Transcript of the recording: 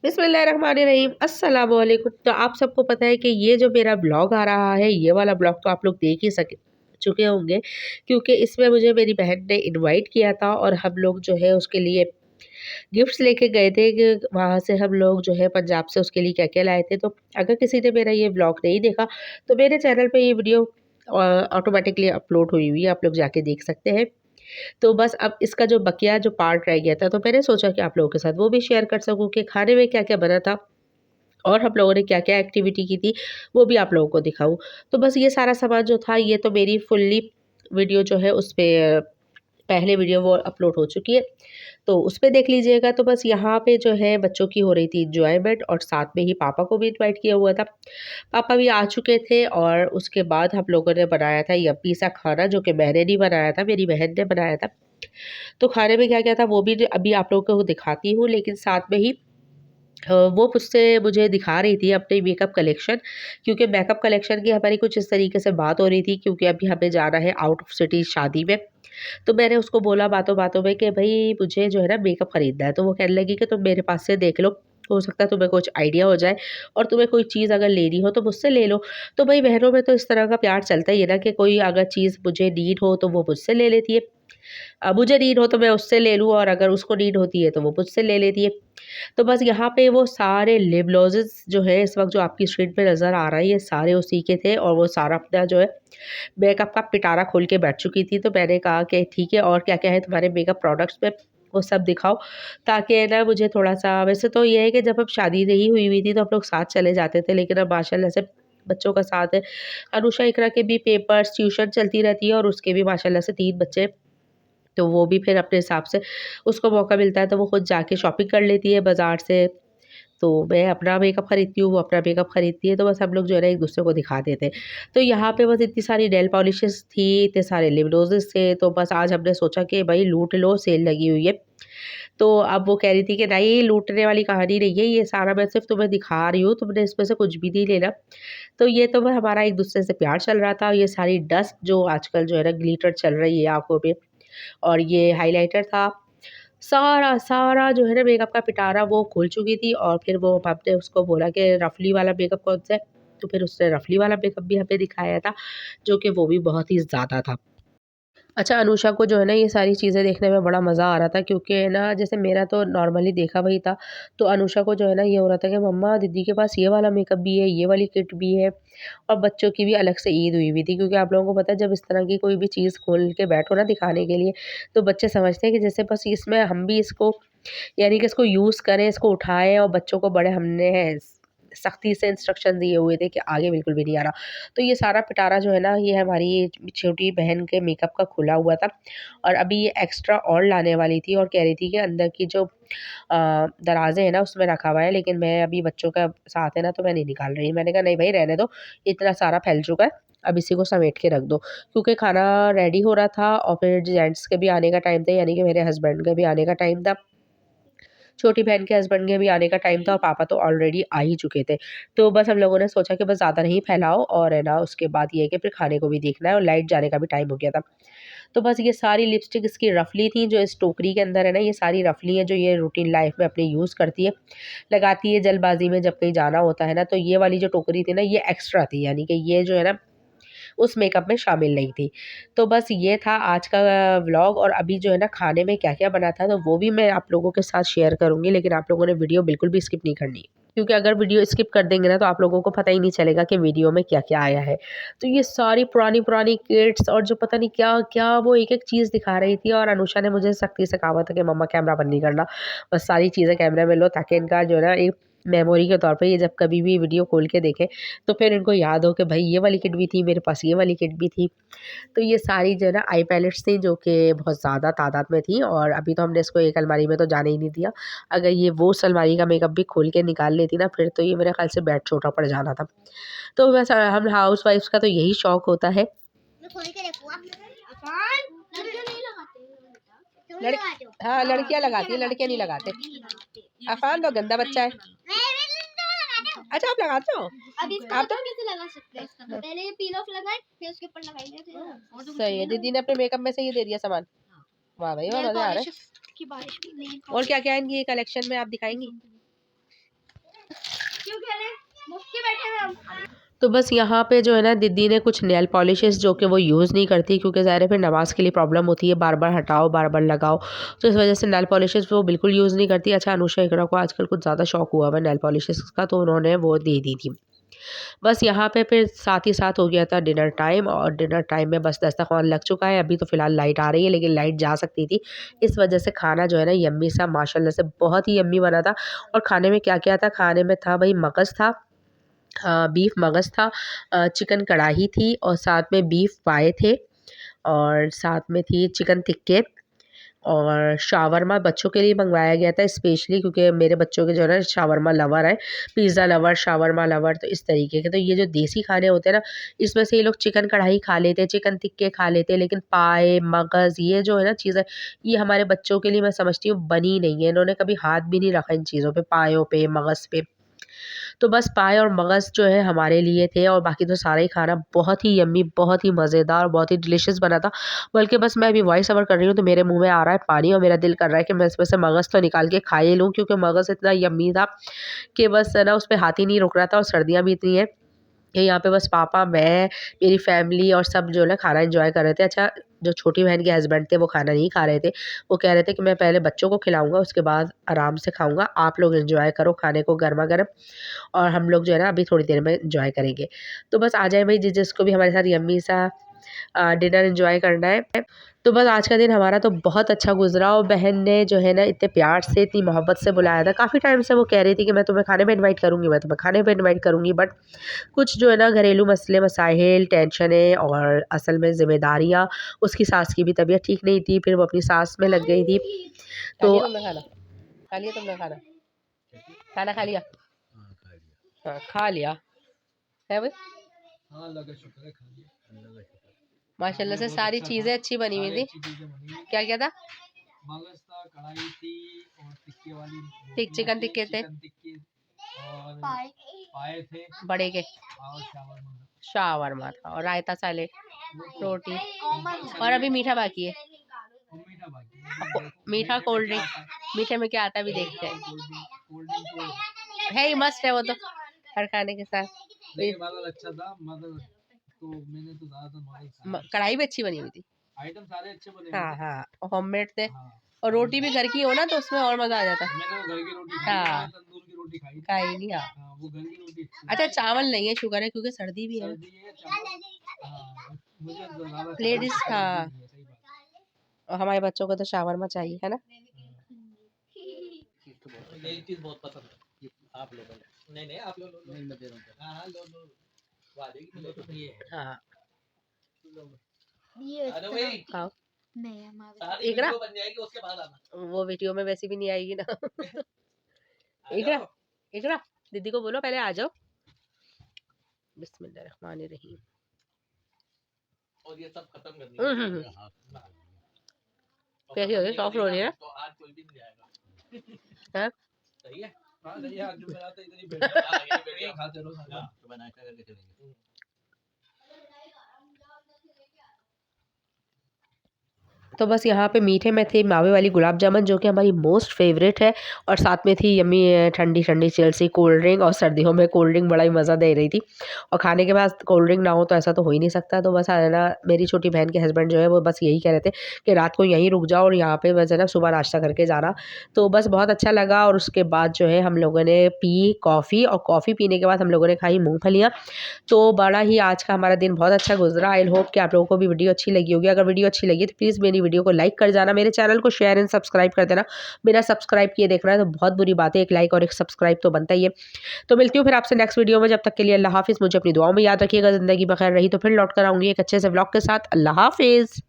बिस्मिल्लाहिर्रहमानिर्रहीम अस्सलाम वालेकुम। तो आप सबको पता है कि ये जो मेरा ब्लॉग आ रहा है, ये वाला ब्लॉग तो आप लोग देख ही सके चुके होंगे, क्योंकि इसमें मुझे मेरी बहन ने इनवाइट किया था और हम लोग जो है उसके लिए गिफ्ट्स लेके गए थे कि वहाँ से हम लोग जो है पंजाब से उसके लिए क्या-क्या लाए थे। तो अगर किसी ने मेरा ये ब्लॉग नहीं देखा, तो मेरे चैनल पे ये वीडियो ऑटोमेटिकली अपलोड हुई हुई है, आप लोग जाके देख सकते हैं। तो बस अब इसका जो बकिया जो पार्ट रह गया था, तो मैंने सोचा कि आप लोगों के साथ वो भी शेयर कर सकूँ कि खाने में क्या-क्या बना था और हम लोगों ने क्या-क्या एक्टिविटी की थी, वो भी आप लोगों को दिखाऊँ। तो बस ये सारा सामान जो था, ये तो मेरी फुल्ली वीडियो जो है उस पे पहले वीडियो वो अपलोड हो चुकी है, तो उस पे देख लीजिएगा। तो बस यहाँ पे जो है बच्चों की हो रही थी एन्जॉयमेंट और साथ में ही पापा को भी इनवाइट किया हुआ था। पापा भी आ चुके थे और उसके बाद हम लोगों ने बनाया था यम्मी सा खाना, जो कि मैंने नहीं बनाया था, मेरी बहन ने बनाया था। तो खाने में क्या-क्या था वो भी अभी आप लोगों को दिखाती हूँ, लेकिन साथ में ही वो मुझसे मुझे दिखा रही थी अपनी मेकअप कलेक्शन, क्योंकि मेकअप कलेक्शन की हमारी कुछ इस तरीके से बात हो रही थी, क्योंकि अभी हमें जाना है आउट ऑफ सिटी शादी में। तो मैंने उसको बोला बातों-बातों में कि भई मुझे जो है ना मेकअप खरीदना है, तो वो कहने लगी कि तुम मेरे पास से देख लो, हो सकता है तुम्हें कुछ आइडिया हो जाए और तुम्हें कोई चीज़ अगर लेनी हो तो मुझसे ले लो। तो भई बहनों में तो इस तरह का प्यार चलता ही है ना कि कोई अगर चीज़ मुझे नीड हो तो वो मुझसे ले लेती है। मुझे नीड हो तो मैं उससे ले लूँ और अगर उसको नीड होती है तो वो मुझसे ले लेती है। तो बस यहाँ पे वो सारे लिप ग्लॉसेस जो है इस वक़्त जो आपकी स्क्रीन पे नज़र आ रहा है, ये सारे उसी के थे और वो सारा अपना जो है मेकअप का पिटारा खोल के बैठ चुकी थी। तो मैंने कहा कि ठीक है, और क्या-क्या है तुम्हारे मेकअप प्रोडक्ट्स में, वो सब दिखाओ, ताकि है ना मुझे थोड़ा-सा, वैसे तो ये है कि जब हम शादी नहीं हुई हुई थी तो हम लोग साथ चले जाते थे, लेकिन अब माशाल्लाह से बच्चों का साथ है। अनुषा इकरा के भी पेपर्स, ट्यूशन चलती रहती है और उसके भी माशाल्लाह से 3 बच्चे, तो वो भी फिर अपने हिसाब से उसको मौका मिलता है तो वो खुद जाके शॉपिंग कर लेती है बाज़ार से। तो मैं अपना मेकअप खरीदती हूँ, वो अपना मेकअप खरीदती है, तो बस हम लोग जो है ना एक-दूसरे को दिखा देते हैं। तो यहाँ पे बस इतनी सारी नेल पॉलिशेज़ थी, इतने सारे लिप ग्लॉसेस थे, तो बस आज हमने सोचा कि भई लूट लो, सेल लगी हुई है। तो अब वो कह रही थी कि नहीं, लूटने वाली कहानी नहीं है, ये सारा मैं सिर्फ़ तुम्हें दिखा रही हूँ, तुमने इसमें से कुछ भी नहीं लेना। तो ये तो बस हमारा एक-दूसरे से प्यार चल रहा था। ये सारी डस्ट जो आजकल जो है ना ग्लिटर चल रही है आँखों पे, और ये हाइलाइटर था, सारा जो है ना मेकअप का पिटारा वो खोल चुकी थी। और फिर वो हमने उसको बोला कि रफली वाला मेकअप कौन-सा है? तो फिर उसने रफली वाला मेकअप भी हमें दिखाया था, जो कि वो भी बहुत ही ज़्यादा था। अच्छा, अनुषा को जो है ना ये सारी चीज़ें देखने में बड़ा मज़ा आ रहा था, क्योंकि है ना जैसे मेरा तो नॉर्मली देखा वही था, तो अनुषा को जो है ना ये हो रहा था कि मम्मा दीदी के पास ये वाला मेकअप भी है, ये वाली किट भी है, और बच्चों की भी अलग से ईद हुई हुई थी, क्योंकि आप लोगों को पता है जब इस तरह की कोई भी चीज़ खोल के बैठो ना दिखाने के लिए, तो बच्चे समझते हैं कि जैसे बस इसमें हम भी इसको, यानी कि इसको यूज़ करें, इसको उठाएँ, और बच्चों को बड़े हमने सख्ती से इंस्ट्रक्शन दिए हुए थे कि आगे बिल्कुल भी नहीं आना। तो ये सारा पिटारा जो है ना, ये हमारी छोटी बहन के मेकअप का खुला हुआ था, और अभी ये एक्स्ट्रा और लाने वाली थी और कह रही थी कि अंदर की जो दराज़ें हैं ना उसमें रखा हुआ है, लेकिन मैं अभी बच्चों का साथ है ना तो मैं नहीं निकाल रही। मैंने कहा नहीं भई रहने दो, इतना सारा फैल चुका है, अब इसी को समेट के रख दो। क्योंकि खाना रेडी हो रहा था और फिर जेंट्स के भी आने का टाइम था, यानी कि मेरे हस्बैंड के भी आने का टाइम था। छोटी बहन के हस्बैंड के भी आने का टाइम था और पापा तो ऑलरेडी आ ही चुके थे। तो बस हम लोगों ने सोचा कि बस ज़्यादा नहीं फैलाओ, और है ना उसके बाद ये है कि फिर खाने को भी देखना है और लाइट जाने का भी टाइम हो गया था। तो बस ये सारी लिपस्टिक इसकी रफली थी, जो इस टोकरी के अंदर है ना, ये सारी रफली है जो ये रूटीन लाइफ में अपनी यूज़ करती है। लगाती है जल्दबाज़ी में जब कहीं जाना होता है ना, तो ये वाली जो टोकरी थी ना ये एक्स्ट्रा थी, यानी कि ये जो है ना उस मेकअप में शामिल नहीं थी। तो बस ये था आज का व्लॉग, और अभी जो है ना खाने में क्या-क्या बना था तो वो भी मैं आप लोगों के साथ शेयर करूँगी, लेकिन आप लोगों ने वीडियो बिल्कुल भी स्किप नहीं करनी। क्योंकि अगर वीडियो स्किप कर देंगे ना तो आप लोगों को पता ही नहीं चलेगा कि वीडियो में क्या-क्या आया है। तो ये सारी पुरानी-पुरानी किट्स और जो पता नहीं क्या-क्या वो एक-एक चीज़ दिखा रही थी, और अनुषा ने मुझे सख्ती से कहा हुआ था कि मम्मा कैमरा बंद नहीं करना। बस सारी चीज़ें कैमरे में लो, ताकि इनका जो है ना एक मेमोरी के तौर पे ये जब कभी भी वीडियो खोल के देखें तो फिर इनको याद हो कि भाई ये वाली किट भी थी, मेरे पास ये वाली किट भी थी। तो ये सारी जो है ना आई पैलेट्स थी, जो कि बहुत ज़्यादा तादाद में थी, और अभी तो हमने इसको एक अलमारी में तो जाने ही नहीं दिया। अगर ये वो उस अलमारी का मेकअप भी खोल के निकाल लेती ना, फिर तो ये मेरे ख़्याल से बेड छोटा पड़ जाना था। तो बस हम हाउसवाइफ्स का तो यही शौक होता है। मैं खोल के देखूँगा। लड़के नहीं लगाते हैं बेटा। हाँ, लड़कियाँ लगाती हैं, लड़के नहीं लगाते। अफ़ान तो गंदा बच्चा है। अच्छा, आप लगाते हो? अब इसको आप तो बताओ कैसे लगा सकते हैं। पहले ये पील ऑफ लगाए, फिर उसके ऊपर लगाएंगे, फिर सही है, दीदी ने अपने मेकअप में से ये दे दिया सामान। वाह भाई वाह, नेल मज़े आ रहे पॉलिश हैं। की बारिश भी नहीं। और क्या-क्या है इनकी कलेक्शन में आप दिखाएँगी? क्यों खेले मुफ्ती बैठे हैं हम। तो बस यहाँ पे जो है ना दीदी ने कुछ नेल पॉलिशेस जो कि वो यूज़ नहीं करती, क्योंकि ज़ाहिर है फिर नमाज़ के लिए प्रॉब्लम होती है, बार बार हटाओ बार बार लगाओ, तो इस वजह से नेल पॉलिशेस वो बिल्कुल यूज़ नहीं करती। अच्छा, अनुष्का इकरा को आजकल कुछ ज़्यादा शौक हुआ हुआ नेल पॉलिशेस का, तो उन्होंने वो दे दी थी। बस यहाँ पे फिर साथ ही साथ हो गया था डिनर टाइम, और डिनर टाइम में बस दस्तरखान लग चुका है। अभी तो फ़िलहाल लाइट आ रही है, लेकिन लाइट जा सकती थी, इस वजह से खाना जो है ना यम्मी सा माशाल्लाह से बहुत ही यम्मी बना था। और खाने में क्या क्या था, खाने में था भाई मगज़ था, बीफ मगज़ था, चिकन कढ़ाई थी, और साथ में बीफ पाए थे, और साथ में थी चिकन टिक्के, और शावरमा बच्चों के लिए मंगवाया गया था स्पेशली, क्योंकि मेरे बच्चों के जो है ना शावरमा लवर है, पिज़्ज़ा लवर, शावरमा लवर, तो इस तरीके के। तो ये जो देसी खाने होते हैं ना, इसमें से ये लोग चिकन कढ़ाई खा लेते हैं, चिकन टिक्के खा लेते हैं, लेकिन पाए मगज़ ये जो है ना चीज़ें, ये हमारे बच्चों के लिए मैं समझती हूँ बनी नहीं है। इन्होंने कभी हाथ भी नहीं रखा इन चीज़ों पे, पायों पे, मगज़ पे। तो बस पाए और मगज़ जो है हमारे लिए थे, और बाकी तो सारा ही खाना बहुत ही यम्मी, बहुत ही मज़ेदार, बहुत ही डिलीशियस बना था। बल्कि बस मैं अभी वॉइस ओवर कर रही हूँ तो मेरे मुँह में आ रहा है पानी, और मेरा दिल कर रहा है कि मैं इसमें से मगज़ तो निकाल के खा ही लूँ, क्योंकि मगज़ इतना यम्मी था कि बस है ना उस पे हाथ ही नहीं रुक रहा था। और सर्दियाँ भी इतनी हैं कि यहाँ पे बस पापा, मैं, मेरी फैमिली और सब जो है ना खाना एंजॉय कर रहे थे। अच्छा, जो छोटी बहन के हस्बैंड थे वो खाना नहीं खा रहे थे, वो कह रहे थे कि मैं पहले बच्चों को खिलाऊंगा, उसके बाद आराम से खाऊंगा, आप लोग एंजॉय करो खाने को गर्मा गर्म, और हम लोग जो है ना अभी थोड़ी देर में एंजॉय करेंगे। तो बस आ जाए भाई जिसको भी हमारे साथ यम्मी सा डिनर एंजॉय करना है। तो बस आज का दिन हमारा तो बहुत अच्छा गुजरा, और बहन ने जो है ना इतने प्यार से, इतनी मोहब्बत से बुलाया था। काफ़ी टाइम से वो कह रही थी कि मैं तुम्हें खाने पे इनवाइट करूँगी, मैं तुम्हें खाने पे इनवाइट करूँगी, बट कुछ जो है ना घरेलू मसले मसाइल, टेंशनें, और असल में ज़िम्मेदारियाँ, उसकी सास की भी तबीयत ठीक नहीं थी, फिर वो अपनी सास में लग गई थी। तो खा लिया तुमने खाना, खाना खा लिया, हाँ खा लिया है भाई, माशाल्लाह से सारी चीज़ें अच्छी बनी हुई थी। क्या क्या था, मगज था, कढ़ाई थी, और टिक्के वाली चिकन टिक्के थे, और पाए थे बड़े के, और शावरमा था, और रायता, सैलेड, रोटी, और अभी मीठा बाकी है। मीठा बाकी, मीठा कोल्ड ड्रिंक, मीठे में क्या आता है अभी देखते हैं। है ही मस्त है वो तो हर खाने के साथ। अच्छा था, मगर तो मैंने तो ज़्यादातर कढ़ाई भी अच्छी बनी हुई थी, आइटम सारे अच्छे बने। हाँ हाँ, होममेड थे। हाँ। और रोटी भी घर की हो ना तो उसमें और मजा आ जाता। मैंने घर की रोटी हाँ, तंदूर की रोटी खाई नहीं। हाँ, वो घर की रोटी। अच्छा, चावल नहीं है, शुगर है, क्योंकि सर्दी भी है। लेडीज, हाँ, और हमारे बच्चों को तो शावरमा चाहिए, है ना। ये चीज बहुत पसंद है आप लोगों ने। नहीं आप लोग नहीं, मैं दे रहा हूं। हां लो हाँ ये अरे भाई खाओ, नहीं हमारे सारी वीडियो बन जाएगी, उसके बाद आना। वो वीडियो में वैसे भी नहीं आएगी ना। इकरा, इकरा दीदी को बोलो पहले आ जाओ। बिस्मिल्लाहिर्रहमानिर्रहीम। और ये सब खत्म करनी है। कैसी हो गई, सॉफ्ट हो रही है। तो आज कोई भी नहीं हैं? आएगा। सही है। हां सही है, आज जो बनाते इतनी बढ़िया खाते रहो, तो बना के करके चलेंगे। तो बस यहाँ पे मीठे में थे मावे वाली गुलाब जामुन, जो कि हमारी मोस्ट फेवरेट है, और साथ में थी यम्मी ठंडी ठंडी चिल्ड कोल्ड ड्रिंक, और सर्दियों में कोल्ड ड्रिंक बड़ा ही मज़ा दे रही थी। और खाने के बाद कोल्ड ड्रिंक ना हो तो ऐसा तो हो ही नहीं सकता। तो बस है ना, मेरी छोटी बहन के हस्बैंड जो है वो बस यही कह रहे थे कि रात को यहीं रुक जाओ और यहाँ पे बस है ना सुबह नाश्ता करके जाना। तो बस बहुत अच्छा लगा। और उसके बाद जो है हम लोगों ने पी कॉफ़ी, और कॉफ़ी पीने के बाद हम लोगों ने खाई मूँगफलियाँ। तो बड़ा ही आज का हमारा दिन बहुत अच्छा गुजरा। आई होप कि आप लोगों को भी वीडियो अच्छी लगी होगी। अगर वीडियो अच्छी लगी तो प्लीज़ मेरी वीडियो को लाइक कर जाना, मेरे चैनल को शेयर एंड सब्सक्राइब कर देना। बिना सब्सक्राइब किए देख रहा है तो बहुत बुरी बात है, एक लाइक और एक सब्सक्राइब तो बनता ही है। तो मिलती हूँ फिर आपसे नेक्स्ट वीडियो में, जब तक के लिए अल्लाह हाफिज़। मुझे अपनी दुआओं में याद रखिएगा। ज़िंदगी बखैर रही तो फिर लौट कर आऊँगी एक अच्छे से व्लॉग के साथ। अल्लाह हाफिज़।